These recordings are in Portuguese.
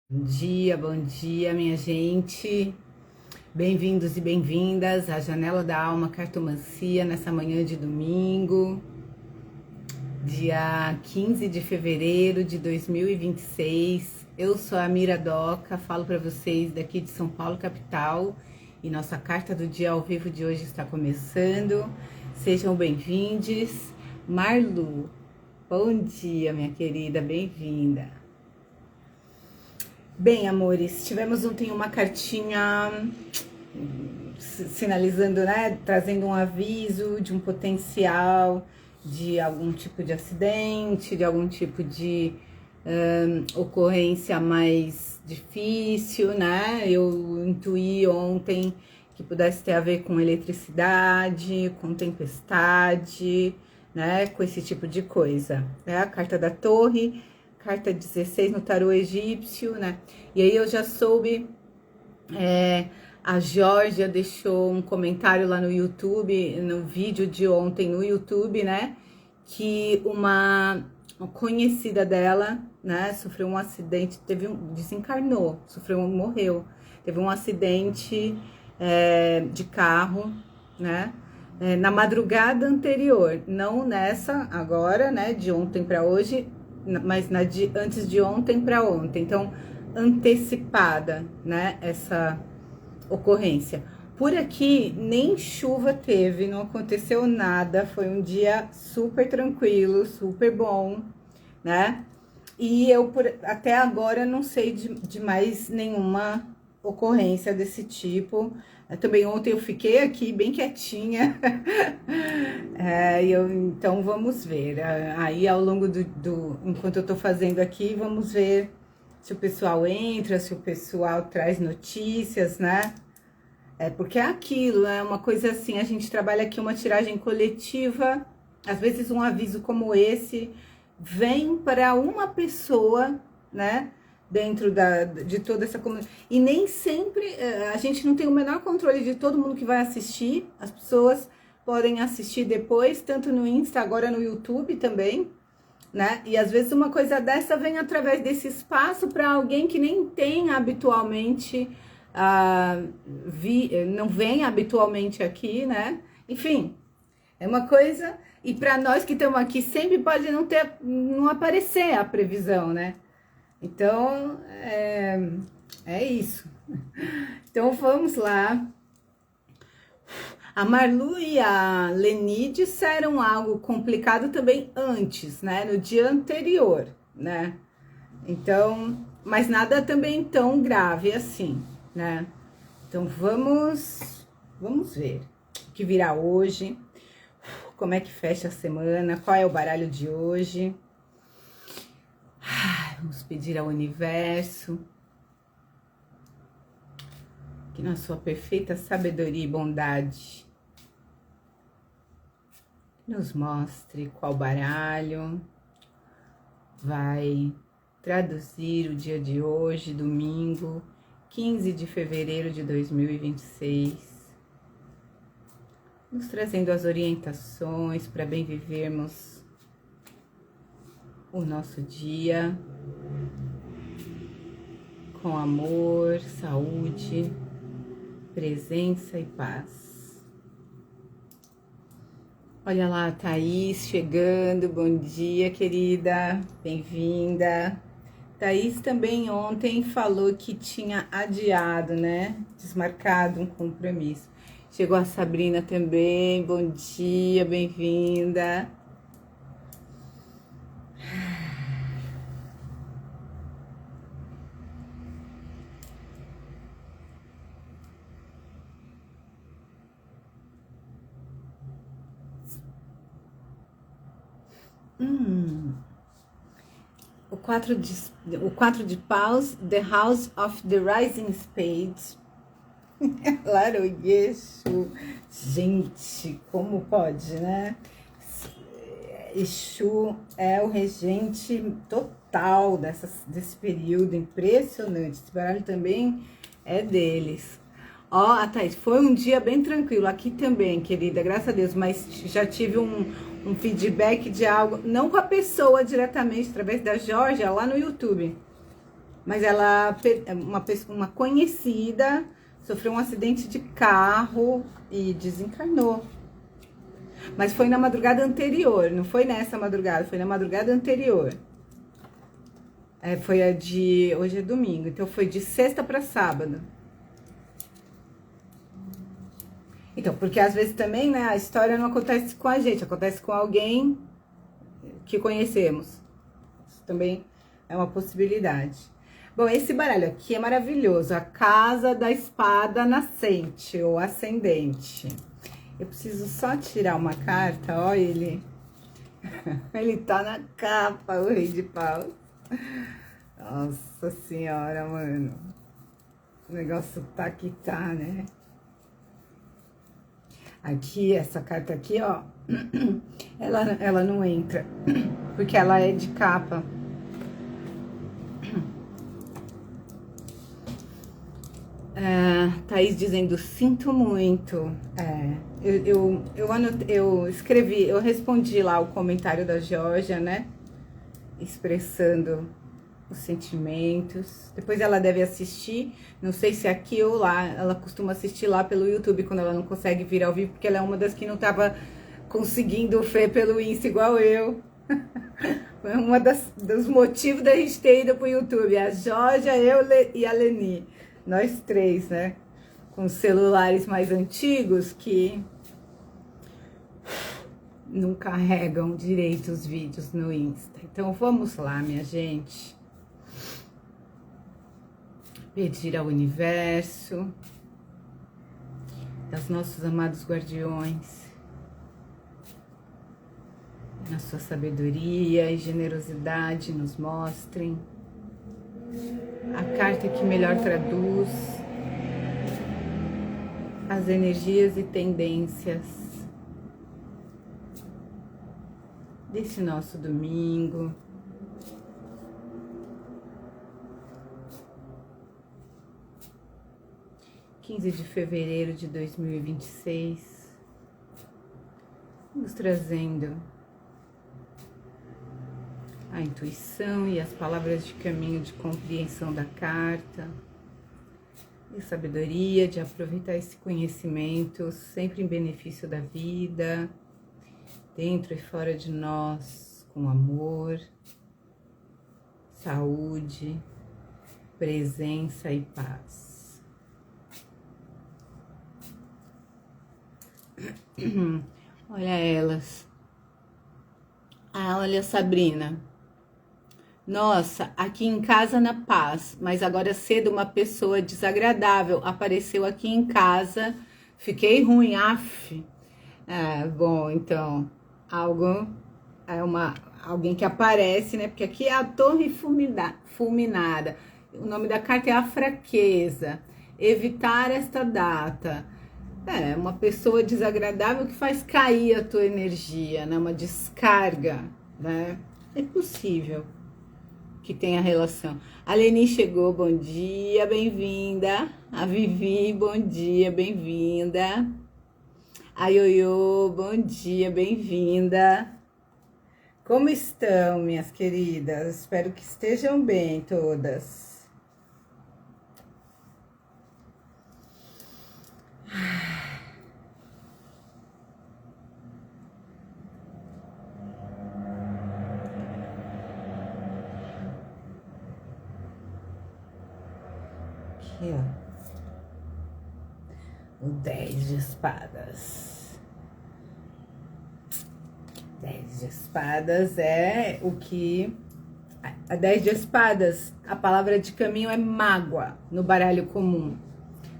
Bom dia, minha gente. Bem-vindos e bem-vindas à Janela da Alma Cartomancia nessa manhã de domingo, dia 15 de fevereiro de 2026. Eu sou a Mira Doca, falo para vocês daqui de São Paulo, capital, e nossa carta do dia ao vivo de hoje está começando. Sejam bem-vindos. Marlu, bom dia, minha querida, bem-vinda. Bem, amores, tivemos ontem uma cartinha sinalizando, né, trazendo um aviso de um potencial de algum tipo de acidente, de algum tipo de ocorrência mais difícil, né? Eu intuí ontem que pudesse ter a ver com eletricidade, com tempestade, né, com esse tipo de coisa. É a carta da Torre, carta 16 no tarô egípcio, né? E aí eu já soube, a Georgia deixou um comentário lá no YouTube, no vídeo de ontem no YouTube, né? Que uma conhecida dela, né, sofreu um acidente, desencarnou, morreu. Teve um acidente de carro, né? Na madrugada anterior, não nessa agora, né? De ontem para hoje, mas antes de ontem para ontem, então antecipada, né, essa ocorrência. Por aqui nem chuva teve, não aconteceu nada, foi um dia super tranquilo, super bom, né? E eu até agora não sei de mais nenhuma ocorrência desse tipo. Também ontem eu fiquei aqui bem quietinha. Então vamos ver. Aí ao longo enquanto eu tô fazendo aqui, vamos ver se o pessoal entra, se o pessoal traz notícias, né? Porque é aquilo, é uma coisa assim, a gente trabalha aqui uma tiragem coletiva, às vezes um aviso como esse vem para uma pessoa, né? Dentro de toda essa comunidade. E nem sempre a gente não tem o menor controle de todo mundo que vai assistir. As pessoas podem assistir depois, tanto no Insta, agora no YouTube também, né? E às vezes uma coisa dessa vem através desse espaço para alguém que nem tem habitualmente, não vem habitualmente aqui, né? Enfim, é uma coisa. E para nós que estamos aqui, sempre pode não aparecer a previsão, né? Então, é isso. Então, vamos lá. A Marlu e a Leni disseram algo complicado também antes, né? No dia anterior, né? Então, mas nada também tão grave assim, né? Então, vamos ver o que virá hoje, como é que fecha a semana, qual é o baralho de hoje. Vamos pedir ao universo que na sua perfeita sabedoria e bondade nos mostre qual baralho vai traduzir o dia de hoje, domingo, 15 de fevereiro de 2026, nos trazendo as orientações para bem vivermos o nosso dia com amor, saúde, presença e paz. Olha lá, Thaís chegando, bom dia, querida, bem-vinda. Thaís também ontem falou que tinha adiado, né, desmarcado um compromisso. Chegou a Sabrina também, bom dia, bem-vinda. O 4 de paus, The House of the Rising Spades. Laroyexu. Gente, como pode, né? Exu é o regente total desse período, impressionante. Esse baralho também é deles. Ó, a Thaís, foi um dia bem tranquilo, aqui também, querida, graças a Deus, mas já tive um feedback de algo, não com a pessoa diretamente, através da Georgia, lá no YouTube. mas ela, uma conhecida, sofreu um acidente de carro e desencarnou. Mas foi na madrugada anterior, não foi nessa madrugada, foi na madrugada anterior. Foi a de... Hoje é domingo, então foi de sexta para sábado. Então, porque às vezes também, né, a história não acontece com a gente, acontece com alguém que conhecemos. Isso também é uma possibilidade. Bom, esse baralho aqui é maravilhoso, a Casa da Espada Nascente ou Ascendente. Eu preciso só tirar uma carta, ó ele. Ele tá na capa, o Rei de Paus. Nossa Senhora, mano. O negócio tá que tá, né? Aqui, essa carta aqui, ó. Ela não entra, porque ela é de capa. Thaís dizendo, sinto muito. Eu escrevi, eu respondi lá o comentário da Georgia, né? Expressando os sentimentos. Depois ela deve assistir, não sei se aqui ou lá. Ela costuma assistir lá pelo YouTube quando ela não consegue vir ao vivo, porque ela é uma das que não tava conseguindo ver pelo Insta igual eu. Foi uma dos motivos da gente ter ido pro YouTube. A Georgia, eu e a Leni. Nós três, né? Com celulares mais antigos que não carregam direito os vídeos no Insta. Então vamos lá, minha gente. Pedir ao universo, aos nossos amados guardiões, na sua sabedoria e generosidade nos mostrem a carta que melhor traduz as energias e tendências desse nosso domingo. (15 de fevereiro de 2026), nos trazendo a intuição e as palavras de caminho de compreensão da carta, e sabedoria de aproveitar esse conhecimento sempre em benefício da vida, dentro e fora de nós, com amor, saúde, presença e paz. Olha elas. Olha a Sabrina. Nossa, aqui em casa na paz, mas agora cedo uma pessoa desagradável apareceu aqui em casa, fiquei ruim, af. Bom, então, alguém que aparece, né? Porque aqui é a Torre Fulminada. O nome da carta é a fraqueza. Evitar esta data. Uma pessoa desagradável que faz cair a tua energia, né? Uma descarga, né? É possível que tenha relação. A Leni chegou, bom dia, bem-vinda. A Vivi, bom dia, bem-vinda. A Ioiô, bom dia, bem-vinda. Como estão, minhas queridas? Espero que estejam bem todas. Aqui, ó. O 10 de espadas. 10 de espadas é o que... A 10 de espadas, a palavra de caminho é mágoa no baralho comum,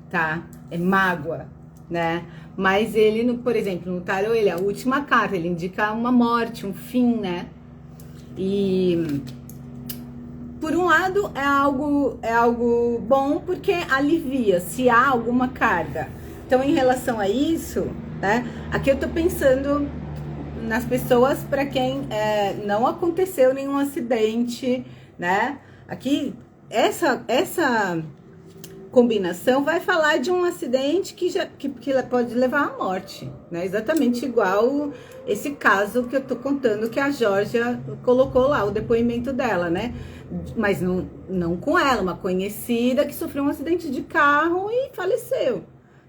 tá? É mágoa, né? Mas ele, por exemplo, no tarô, ele é a última carta, ele indica uma morte, um fim, né? E... por um lado, é algo bom, porque alivia, se há alguma carga. Então, em relação a isso, né? Aqui eu tô pensando nas pessoas para quem não aconteceu nenhum acidente, né? Aqui, essa combinação vai falar de um acidente que pode levar à morte, né? Exatamente igual esse caso que eu tô contando, que a Georgia colocou lá, o depoimento dela, né? Mas não com ela, uma conhecida que sofreu um acidente de carro e faleceu.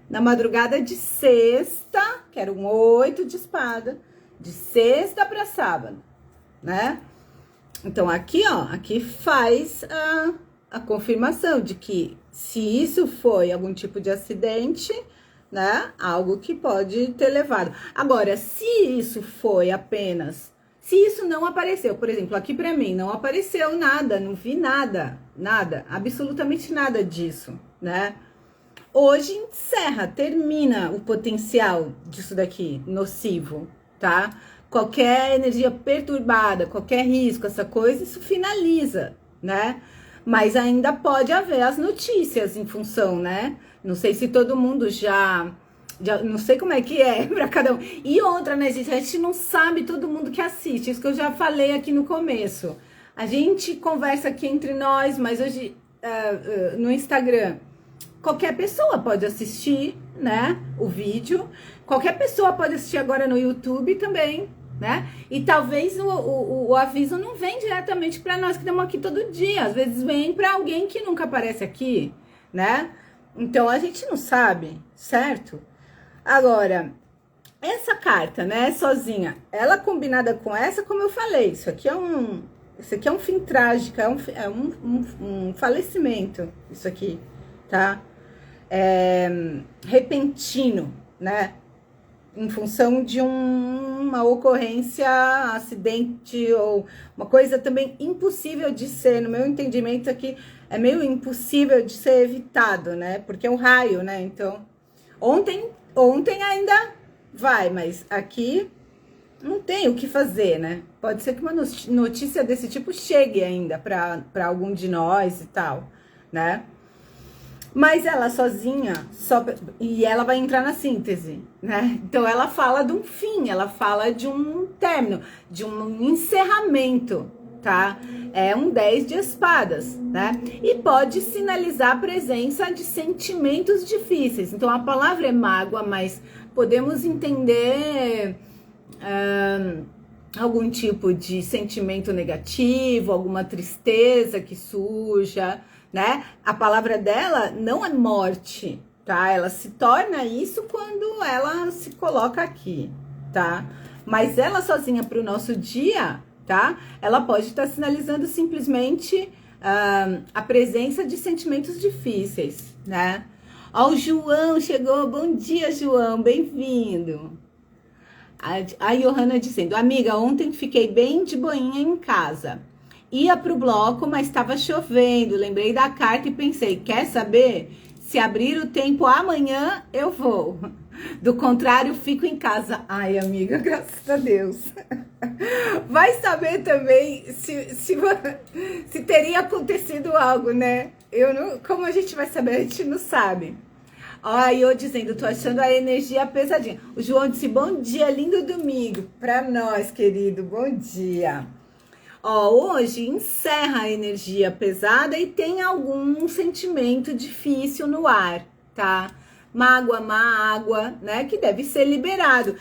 Na madrugada de sexta, que era um 8 de espada, de sexta para sábado, né? Então aqui, ó, aqui faz a confirmação de que se isso foi algum tipo de acidente, né, algo que pode ter levado. Agora, se isso foi apenas, se isso não apareceu, por exemplo, aqui pra mim não apareceu nada, não vi nada, absolutamente nada disso, né? Hoje encerra, termina o potencial disso daqui, nocivo, tá? Qualquer energia perturbada, qualquer risco, essa coisa, isso finaliza, né? Mas ainda pode haver as notícias em função, né? Não sei se todo mundo já não sei como é que é para cada um. E outra, né, gente? A gente não sabe todo mundo que assiste, isso que eu já falei aqui no começo. A gente conversa aqui entre nós, mas hoje no Instagram, qualquer pessoa pode assistir, né, o vídeo. Qualquer pessoa pode assistir agora no YouTube também, né? E talvez o aviso não vem diretamente para nós que estamos aqui todo dia. Às vezes vem para alguém que nunca aparece aqui, né? Então a gente não sabe, certo? Agora, essa carta, né, sozinha, ela combinada com essa, como eu falei, isso aqui é um fim trágico, é um falecimento, isso aqui, tá? Repentino, né? Em função de uma ocorrência, acidente ou uma coisa também impossível de ser, no meu entendimento aqui, é meio impossível de ser evitado, né? Porque é um raio, né? Então, ontem ainda vai, mas aqui não tem o que fazer, né? Pode ser que uma notícia desse tipo chegue ainda para algum de nós e tal, né? Mas ela sozinha, e ela vai entrar na síntese, né? Então ela fala de um fim, ela fala de um término, de um encerramento, tá? É um 10 de espadas, né? E pode sinalizar a presença de sentimentos difíceis. Então a palavra é mágoa, mas podemos entender algum tipo de sentimento negativo, alguma tristeza que surja, né? A palavra dela não é morte, tá? Ela se torna isso quando ela se coloca aqui, tá? Mas ela sozinha para o nosso dia, tá? Ela pode estar sinalizando simplesmente a presença de sentimentos difíceis, né? Ó, o João chegou. Bom dia, João. Bem-vindo. A Johanna dizendo, amiga, ontem fiquei bem de boinha em casa. Ia pro bloco, mas estava chovendo. Lembrei da carta e pensei, quer saber? Se abrir o tempo amanhã, eu vou. Do contrário, fico em casa. Ai, amiga, graças a Deus. Vai saber também se teria acontecido algo, né? Como a gente vai saber? A gente não sabe. Ó, eu dizendo, tô achando a energia pesadinha. O João disse, bom dia, lindo domingo. Pra nós, querido, bom dia. Ó, hoje encerra a energia pesada e tem algum sentimento difícil no ar, tá? Mágoa, má água, né? Que deve ser liberado.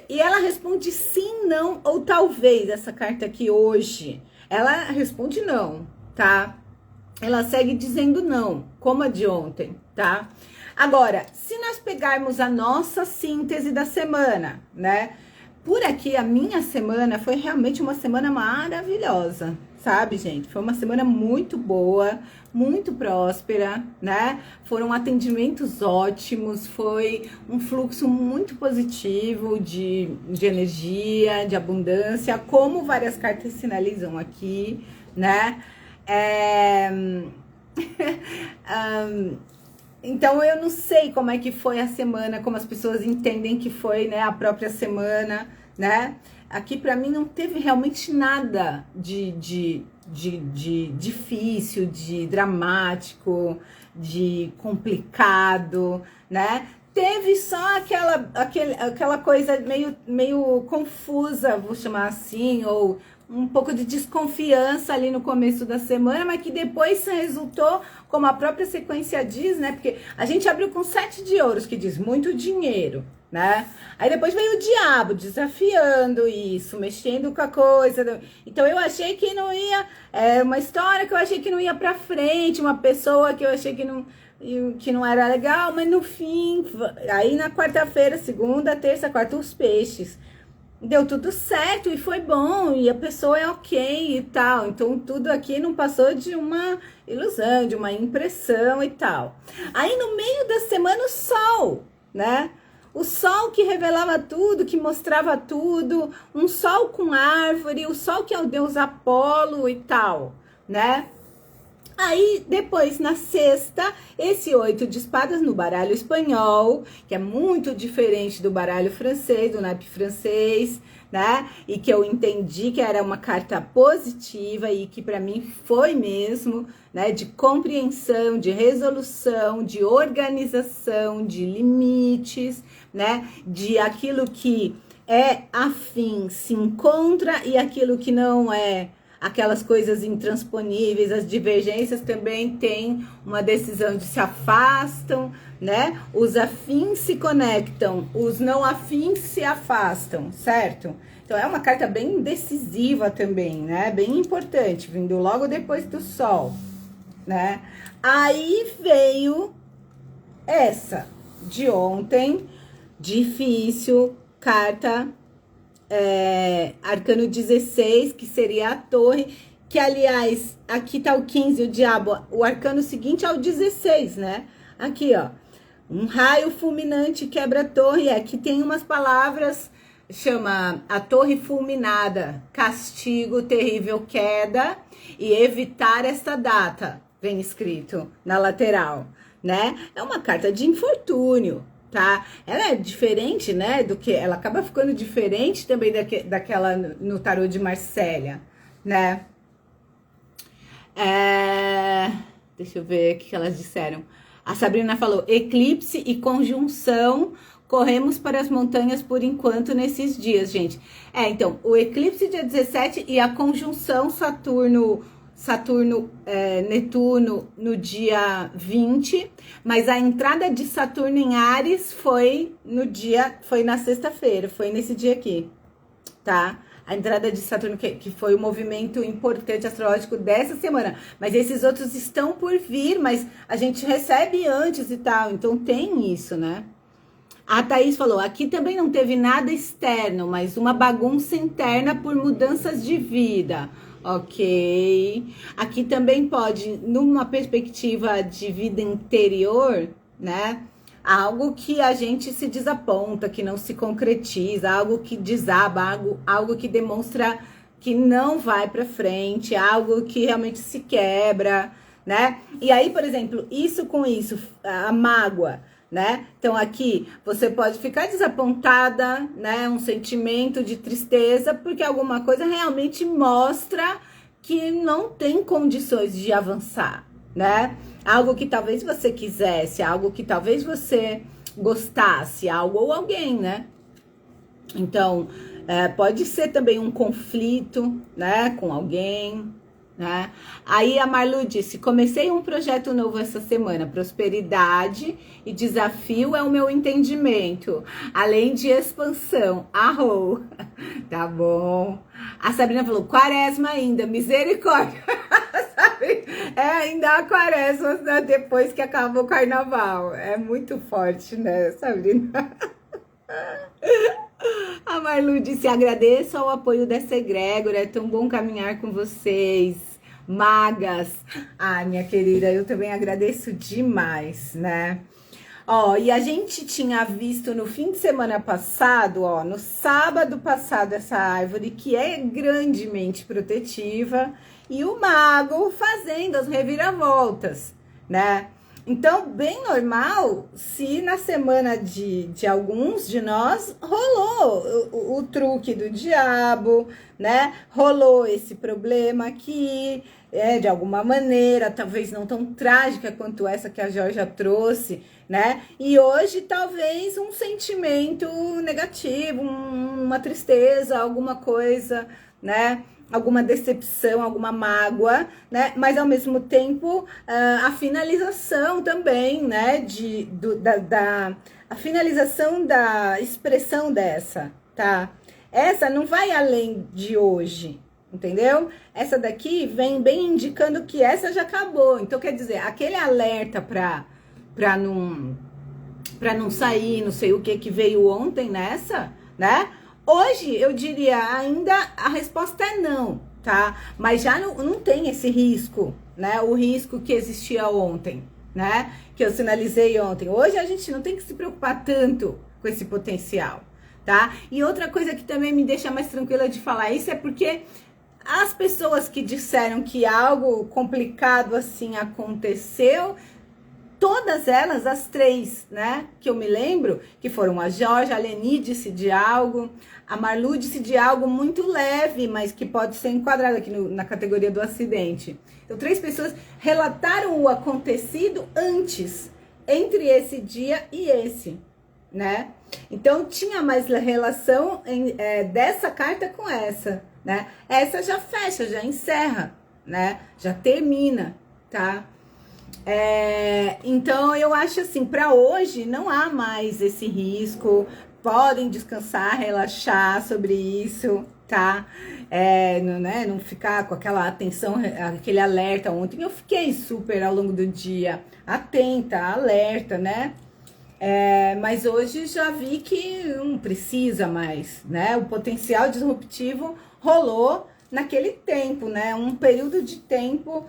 E ela responde sim, não ou talvez, essa carta aqui hoje. Ela responde não, tá? Ela segue dizendo não, como a de ontem, tá? Agora, se nós pegarmos a nossa síntese da semana, né? Por aqui, a minha semana foi realmente uma semana maravilhosa, sabe, gente? Foi uma semana muito boa, muito próspera, né? Foram atendimentos ótimos, foi um fluxo muito positivo de energia, de abundância, como várias cartas sinalizam aqui, né? Então, eu não sei como é que foi a semana, como as pessoas entendem que foi, né, a própria semana, né? Aqui, para mim, não teve realmente nada de difícil, de dramático, de complicado, né? Teve só aquela coisa meio confusa, vou chamar assim, ou um pouco de desconfiança ali no começo da semana, mas que depois resultou, como a própria sequência diz, né? Porque a gente abriu com 7 de ouros, que diz muito dinheiro, né? Aí depois veio o diabo desafiando isso, mexendo com a coisa. Então eu achei que não ia, uma história que eu achei que não ia pra frente, uma pessoa que eu achei que não era legal, mas no fim, aí na quarta-feira, segunda, terça, quarta, os peixes. Deu tudo certo e foi bom, e a pessoa é ok e tal. Então, tudo aqui não passou de uma ilusão, de uma impressão e tal. Aí, no meio da semana, o sol, né? O sol que revelava tudo, que mostrava tudo. Um sol com árvore, o sol que é o deus Apolo e tal, né? Aí, depois, na sexta, esse 8 de espadas no baralho espanhol, que é muito diferente do baralho francês, do naipe francês, né? E que eu entendi que era uma carta positiva e que para mim foi mesmo, né? De compreensão, de resolução, de organização, de limites, né? De aquilo que é afim se encontra e aquilo que não é, aquelas coisas intransponíveis, as divergências também têm uma decisão de se afastam, né? Os afins se conectam, os não afins se afastam, certo? Então é uma carta bem decisiva também, né? Bem importante, vindo logo depois do sol, né? Aí veio essa de ontem, difícil, carta arcano 16, que seria a torre, que aliás, aqui tá o 15, o diabo, o arcano seguinte é o 16, né? Aqui, ó, um raio fulminante quebra a torre, aqui tem umas palavras, chama a torre fulminada, castigo, terrível queda e evitar esta data, vem escrito na lateral, né? É uma carta de infortúnio, tá? Ela é diferente, né, do que ela acaba ficando diferente também daquela no tarô de Marsella, né? Deixa eu ver o que elas disseram. A Sabrina falou: eclipse e conjunção, corremos para as montanhas por enquanto nesses dias, gente. Então, o eclipse dia 17 e a conjunção Netuno no dia 20, mas a entrada de Saturno em Áries foi na sexta-feira, foi nesse dia aqui, tá? A entrada de Saturno, que foi o movimento importante astrológico dessa semana. Mas esses outros estão por vir, mas a gente recebe antes e tal, então tem isso, né? A Thaís falou, aqui também não teve nada externo, mas uma bagunça interna por mudanças de vida. Ok. Aqui também pode, numa perspectiva de vida interior, né? Algo que a gente se desaponta, que não se concretiza, algo que desaba, algo que demonstra que não vai para frente, algo que realmente se quebra, né? E aí, por exemplo, isso com isso, a mágoa, né? Então aqui você pode ficar desapontada, né? Um sentimento de tristeza, porque alguma coisa realmente mostra que não tem condições de avançar, né? Algo que talvez você quisesse, algo que talvez você gostasse, algo ou alguém, né? Então, pode ser também um conflito, né? Com alguém, né? Aí a Marlu disse, comecei um projeto novo essa semana, prosperidade e desafio é o meu entendimento, além de expansão, arrou, tá bom. A Sabrina falou, quaresma ainda, misericórdia, sabe? Ainda a quaresma, né? Depois que acabou o carnaval, é muito forte, né, Sabrina? A Marlu disse, agradeço ao apoio dessa egrégora, é tão bom caminhar com vocês, magas. Ah, minha querida, eu também agradeço demais, né? Ó, e a gente tinha visto no fim de semana passado, ó, no sábado passado, essa árvore que é grandemente protetiva e o mago fazendo as reviravoltas, né? Então, bem normal se na semana de alguns de nós rolou o truque do diabo, né? Rolou esse problema aqui, de alguma maneira, talvez não tão trágica quanto essa que a Georgia trouxe, né? E hoje, talvez, um sentimento negativo, uma tristeza, alguma coisa, né? alguma decepção, alguma mágoa, né? Mas ao mesmo tempo a finalização também, né? A finalização da expressão dessa, tá? Essa não vai além de hoje, entendeu? Essa daqui vem bem indicando que essa já acabou. Então, quer dizer, aquele alerta para não sair, não sei o que veio ontem nessa, né? Hoje, eu diria, ainda a resposta é não, tá? Mas já não tem esse risco, né? O risco que existia ontem, né? Que eu sinalizei ontem. Hoje, a gente não tem que se preocupar tanto com esse potencial, tá? E outra coisa que também me deixa mais tranquila de falar isso é porque as pessoas que disseram que algo complicado assim aconteceu, todas elas, as três, né, que eu me lembro, que foram a Jorge, a Leni disse de algo, a Marlu disse de algo muito leve, mas que pode ser enquadrado aqui na categoria do acidente. Então, 3 pessoas relataram o acontecido antes, entre esse dia e esse, né? Então, tinha mais relação dessa carta com essa, né? Essa já fecha, já encerra, né? Já termina, tá? Então eu acho assim, para hoje não há mais esse risco, podem descansar, relaxar sobre isso, tá? Não ficar com aquela atenção, aquele alerta. Ontem eu fiquei super ao longo do dia atenta, alerta, né? Mas hoje já vi que não precisa mais, né? O potencial disruptivo rolou naquele tempo, né? Um período de tempo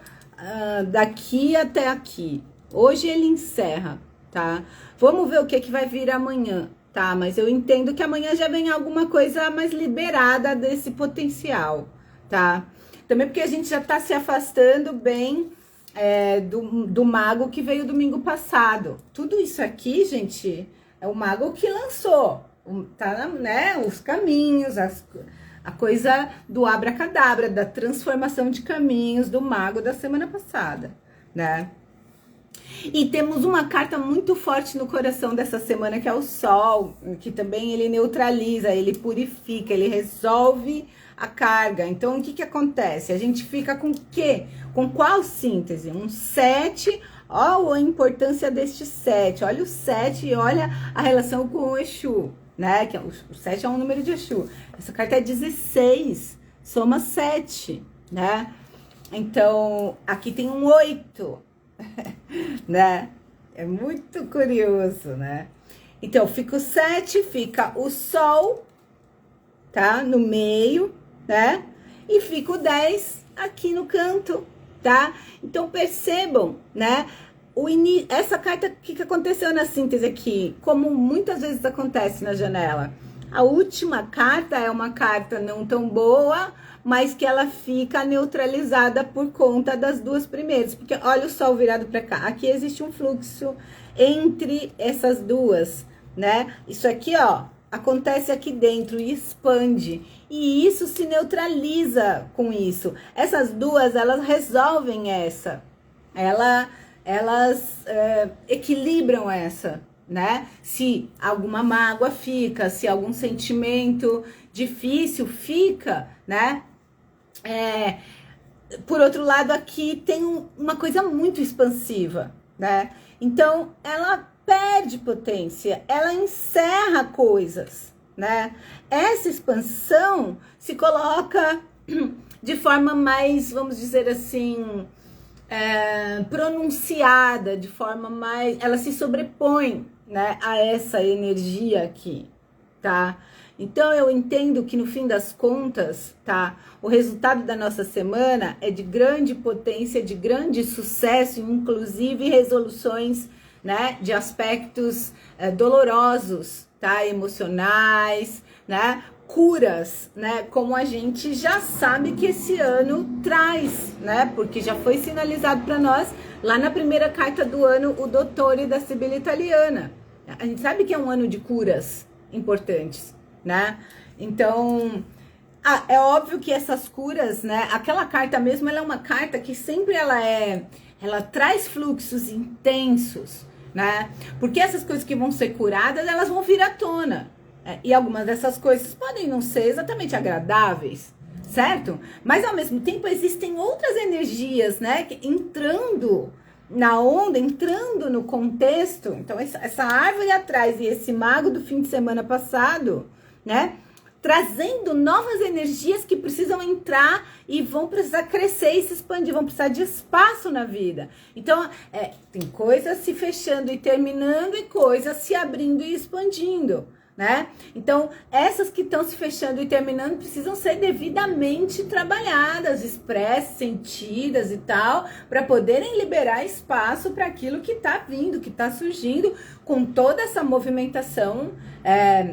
daqui até aqui. Hoje ele encerra, tá? Vamos ver o que vai vir amanhã, tá? Mas eu entendo que amanhã já vem alguma coisa mais liberada desse potencial, tá? Também porque a gente já tá se afastando bem do mago que veio domingo passado. Tudo isso aqui, gente, é o mago que lançou, tá, né? Os caminhos, a coisa do abracadabra, da transformação de caminhos do mago da semana passada, né? E temos uma carta muito forte no coração dessa semana, que é o Sol, que também ele neutraliza, ele purifica, ele resolve a carga. Então, o que acontece? A gente fica com o quê? Com qual síntese? Um 7, ó a importância deste 7, olha o 7 e olha a relação com o Exu, né? Que o 7 é um número de Exu. Essa carta é 16, soma 7, né? Então, aqui tem um 8, né? É muito curioso, né? Então, fica o 7, fica o Sol, tá? No meio, né? E fica o 10 aqui no canto, tá? Então, percebam, né? Essa carta, o que aconteceu na síntese aqui? Como muitas vezes acontece na janela. A última carta é uma carta não tão boa, mas que ela fica neutralizada por conta das duas primeiras. Porque olha o Sol virado para cá. Aqui existe um fluxo entre essas duas, né? Isso aqui, ó, acontece aqui dentro e expande. E isso se neutraliza com isso. Essas duas, elas resolvem essa. Elas equilibram essa, né? Se alguma mágoa fica, se algum sentimento difícil fica, né? Por outro lado, aqui tem uma coisa muito expansiva, né? Então, ela perde potência, ela encerra coisas, né? Essa expansão se coloca de forma mais, vamos dizer assim, pronunciada, de forma mais... Ela se sobrepõe, né, a essa energia aqui, tá? Então, eu entendo que, no fim das contas, tá, o resultado da nossa semana é de grande potência, de grande sucesso, inclusive resoluções, né, de aspectos dolorosos, tá, emocionais, né, curas, né, como a gente já sabe que esse ano traz, né, porque já foi sinalizado para nós lá na primeira carta do ano, o Dottore da Sibila Italiana. A gente sabe que é um ano de curas importantes, né? Então, é óbvio que essas curas, né? Aquela carta mesmo, ela é uma carta que sempre ela traz fluxos intensos, né? Porque essas coisas que vão ser curadas, elas vão vir à tona. E algumas dessas coisas podem não ser exatamente agradáveis, certo? Mas ao mesmo tempo existem outras energias, né, entrando na onda, entrando no contexto. Então essa árvore atrás e esse mago do fim de semana passado, né, trazendo novas energias que precisam entrar e vão precisar crescer e se expandir, vão precisar de espaço na vida. Então, tem coisas se fechando e terminando e coisas se abrindo e expandindo, né? Então, essas que estão se fechando e terminando precisam ser devidamente trabalhadas, expressas, sentidas e tal, para poderem liberar espaço para aquilo que está vindo, que está surgindo, com toda essa movimentação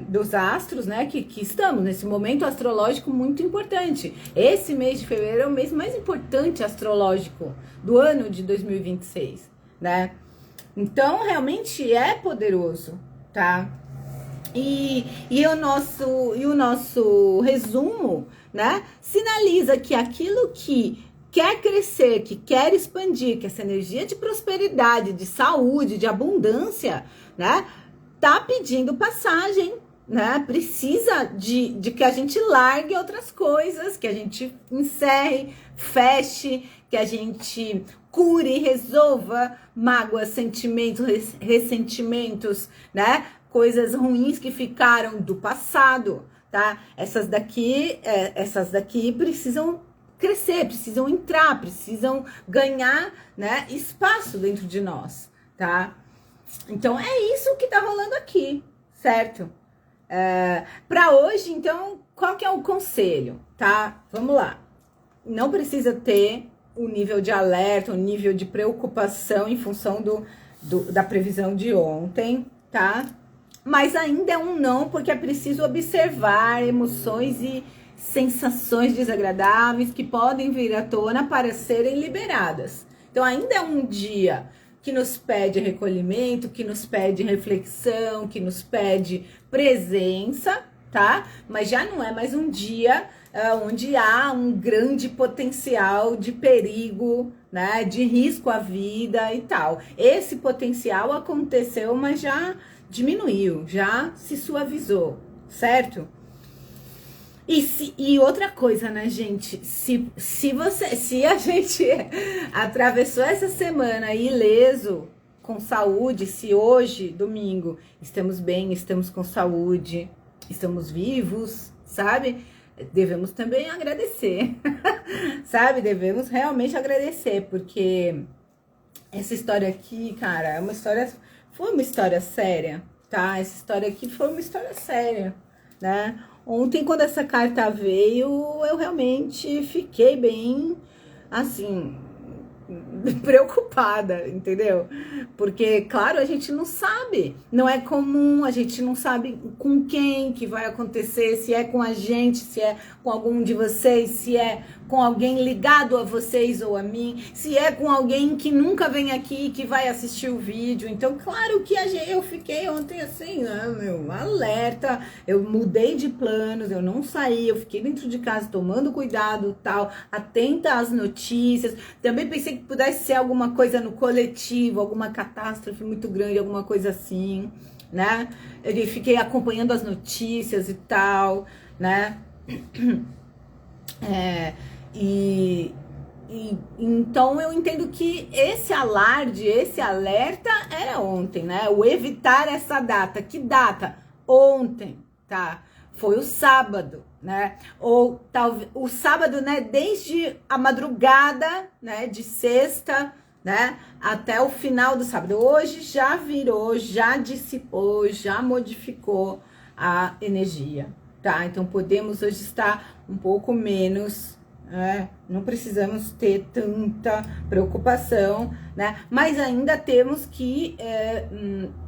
dos astros, né? Que estamos nesse momento astrológico muito importante. Esse mês de fevereiro é o mês mais importante astrológico do ano de 2026, né? Então, realmente é poderoso, tá? E o nosso resumo, né, sinaliza que aquilo que quer crescer, que quer expandir, que essa energia de prosperidade, de saúde, de abundância, né, tá pedindo passagem, né, precisa de que a gente largue outras coisas, que a gente encerre, feche, que a gente cure, resolva mágoas, sentimentos, ressentimentos, né, coisas ruins que ficaram do passado, tá? Essas daqui precisam crescer, precisam entrar, precisam ganhar, né, espaço dentro de nós, tá? Então, é isso que tá rolando aqui, certo? Para hoje, então, qual que é o conselho, tá? Vamos lá. Não precisa ter um nível de alerta, um nível de preocupação em função da previsão de ontem, tá? Mas ainda é um não, porque é preciso observar emoções e sensações desagradáveis que podem vir à tona para serem liberadas. Então, ainda é um dia que nos pede recolhimento, que nos pede reflexão, que nos pede presença, tá? Mas já não é mais um dia onde há um grande potencial de perigo, né? De risco à vida e tal. Esse potencial aconteceu, mas já diminuiu, já se suavizou, certo? E outra coisa, né, gente? Se a gente atravessou essa semana ileso, com saúde, se hoje, domingo, estamos bem, estamos com saúde, estamos vivos, sabe? Devemos também agradecer, sabe? Devemos realmente agradecer, porque essa história aqui, cara, foi uma história séria, tá? Essa história aqui foi uma história séria, né? Ontem, quando essa carta veio, eu realmente fiquei bem, assim, preocupada, entendeu? Porque, claro, a gente não sabe, não é comum, a gente não sabe com quem que vai acontecer, se é com a gente, se é com algum de vocês, se é com alguém ligado a vocês ou a mim, se é com alguém que nunca vem aqui, que vai assistir o vídeo. Então, claro que eu fiquei ontem assim, né, alerta, eu mudei de planos, eu não saí, eu fiquei dentro de casa tomando cuidado, tal, atenta às notícias. Também pensei que pudesse ser alguma coisa no coletivo, alguma catástrofe muito grande, alguma coisa assim, né? Eu fiquei acompanhando as notícias e tal, né? Então eu entendo que esse alarde, esse alerta era ontem, né? O evitar essa data. Que data? Ontem, tá? Foi o sábado, né? Ou talvez o sábado, né? Desde a madrugada, né? De sexta, né? Até o final do sábado. Hoje já virou, já dissipou, já modificou a energia, tá? Então podemos hoje estar um pouco menos, não precisamos ter tanta preocupação, né? Mas ainda temos que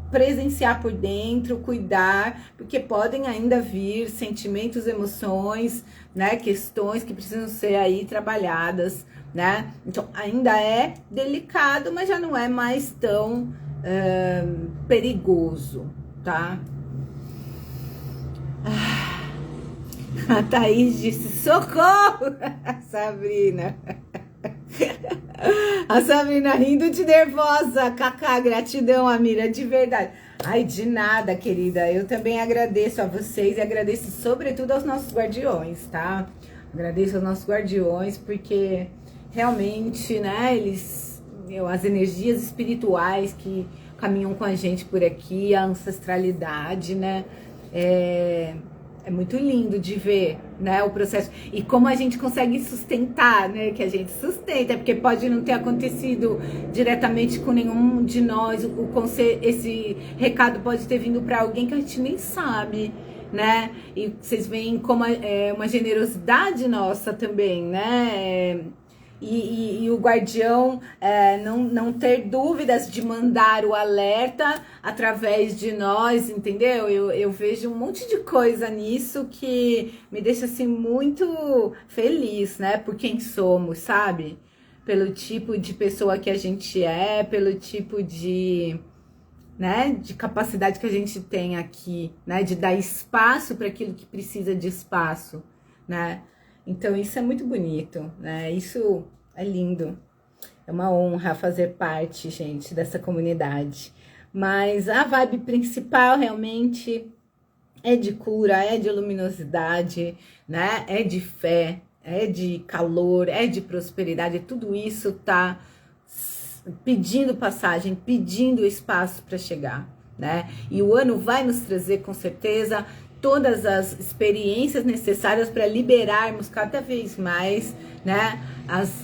presenciar por dentro, cuidar, porque podem ainda vir sentimentos, emoções, né? Questões que precisam ser aí trabalhadas, né? Então ainda é delicado, mas já não é mais tão perigoso, tá? A Thaís disse, socorro, Sabrina. A Sabrina rindo de nervosa, Cacá, gratidão, Amira, de verdade. Ai, de nada, querida, eu também agradeço a vocês e agradeço sobretudo aos nossos guardiões, tá? Agradeço aos nossos guardiões, porque realmente, né, as energias espirituais que caminham com a gente por aqui, a ancestralidade, né, é muito lindo de ver, né, o processo. E como a gente consegue sustentar, né, que a gente sustenta, porque pode não ter acontecido diretamente com nenhum de nós, esse recado pode ter vindo para alguém que a gente nem sabe, né, e vocês veem como é uma generosidade nossa também, né, e o guardião não ter dúvidas de mandar o alerta através de nós, entendeu? Eu vejo um monte de coisa nisso que me deixa assim muito feliz, né? Por quem somos, sabe? Pelo tipo de pessoa que a gente é, pelo tipo de, né, de capacidade que a gente tem aqui, né? De dar espaço para aquilo que precisa de espaço, né? Então isso é muito bonito, né? Isso é lindo. É uma honra fazer parte, gente, dessa comunidade. Mas a vibe principal realmente é de cura, é de luminosidade, né? É de fé, é de calor, é de prosperidade. Tudo isso tá pedindo passagem, pedindo espaço para chegar, né? E o ano vai nos trazer com certeza todas as experiências necessárias para liberarmos cada vez mais, né,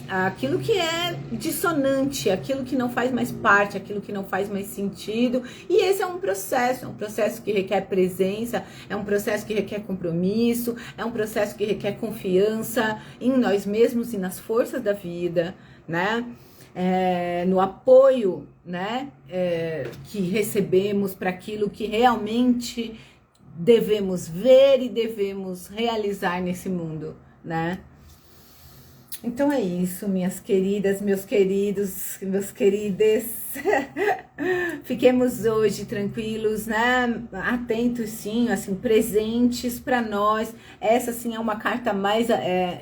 aquilo que é dissonante, aquilo que não faz mais parte, aquilo que não faz mais sentido. E esse é um processo que requer presença, é um processo que requer compromisso, é um processo que requer confiança em nós mesmos e nas forças da vida, né? No apoio, né, que recebemos para aquilo que realmente devemos ver e devemos realizar nesse mundo, né? Então é isso, minhas queridas, meus queridos, meus querides. Fiquemos hoje tranquilos, né? Atentos, sim, assim, presentes para nós. Essa, sim, é uma carta mais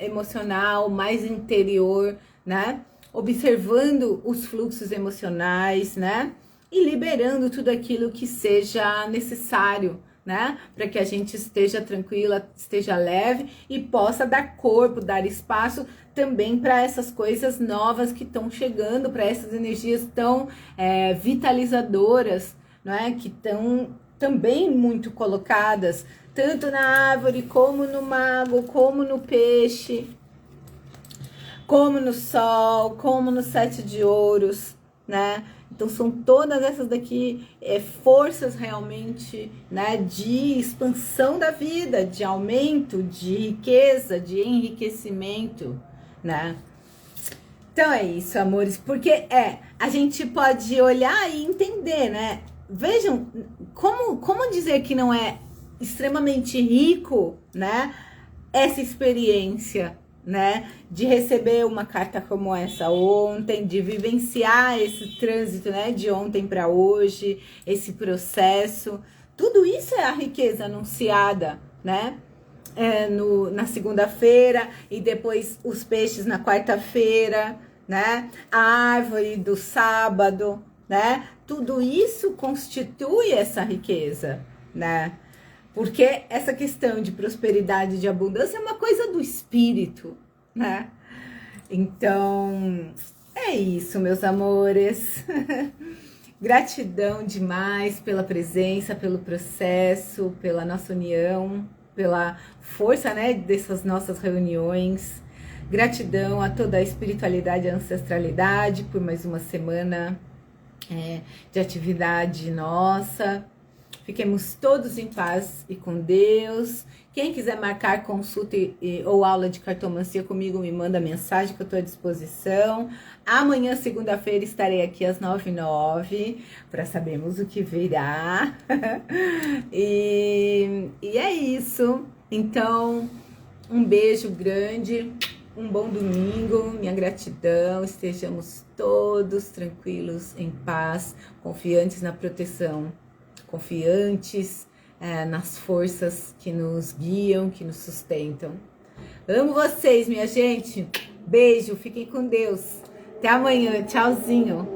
emocional, mais interior, né? Observando os fluxos emocionais, né? E liberando tudo aquilo que seja necessário, né? Para que a gente esteja tranquila, esteja leve e possa dar corpo, dar espaço também para essas coisas novas que estão chegando, para essas energias tão vitalizadoras, né? Que estão também muito colocadas, tanto na árvore, como no mago, como no peixe, como no sol, como no 7 de ouros, né? Então são todas essas daqui forças realmente, né, de expansão da vida, de aumento, de riqueza, de enriquecimento, né? Então é isso, amores, porque a gente pode olhar e entender, né? Vejam como dizer que não é extremamente rico, né, essa experiência, né, de receber uma carta como essa ontem, de vivenciar esse trânsito, né, de ontem para hoje, esse processo, tudo isso é a riqueza anunciada, né, na segunda-feira, e depois os peixes na quarta-feira, né, a árvore do sábado, né, tudo isso constitui essa riqueza, né. Porque essa questão de prosperidade e de abundância é uma coisa do espírito, né? Então, é isso, meus amores. Gratidão demais pela presença, pelo processo, pela nossa união, pela força, né, dessas nossas reuniões. Gratidão a toda a espiritualidade e a ancestralidade por mais uma semana de atividade nossa. Fiquemos todos em paz e com Deus. Quem quiser marcar consulta ou aula de cartomancia comigo, me manda mensagem que eu estou à disposição. Amanhã, segunda-feira, estarei aqui às 9h09 para sabermos o que virá. E é isso. Então, um beijo grande, um bom domingo, minha gratidão. Estejamos todos tranquilos, em paz, confiantes na proteção, confiantes nas forças que nos guiam, que nos sustentam. Amo vocês, minha gente. Beijo, fiquem com Deus. Até amanhã, tchauzinho.